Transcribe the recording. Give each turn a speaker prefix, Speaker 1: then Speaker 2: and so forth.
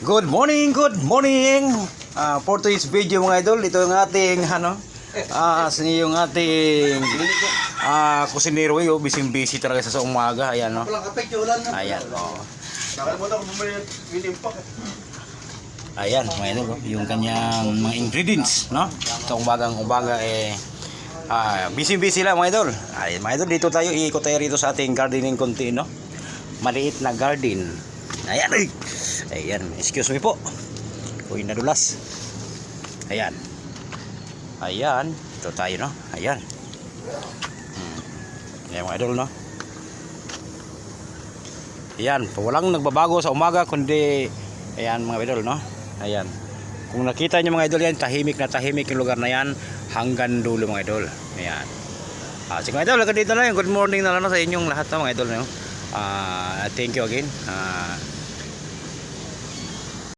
Speaker 1: Good morning, good morning. For today's video mga idol, ito yung ating yung ating kusinero yo, busy talaga sa umaga. Ayan no. Ayan oh.
Speaker 2: Nakalimutan ko bumili ng inimpak.
Speaker 1: Ayan mga idol, yung kanyang mga ingredients, no? Itong umaga busy lang mga idol. Ayan mga idol, dito tayo iikot tayo rito sa ating gardening konti, no? Maliit na garden. Ayan, ayan, excuse me po. Uy, nadulas. Ayan. Ayan, ito tayo, no? Ayan. Ayan mga idol, no? Ayan, walang nagbabago sa umaga kundi ayan mga idol, no? Ayan. Kung nakita niyo mga idol yan, tahimik na tahimik yung lugar na yan hanggang dulo mga idol. Ayan. Sige mga idol, dito na yung good morning na lang sa inyong lahat na mga idol, no? Thank you again.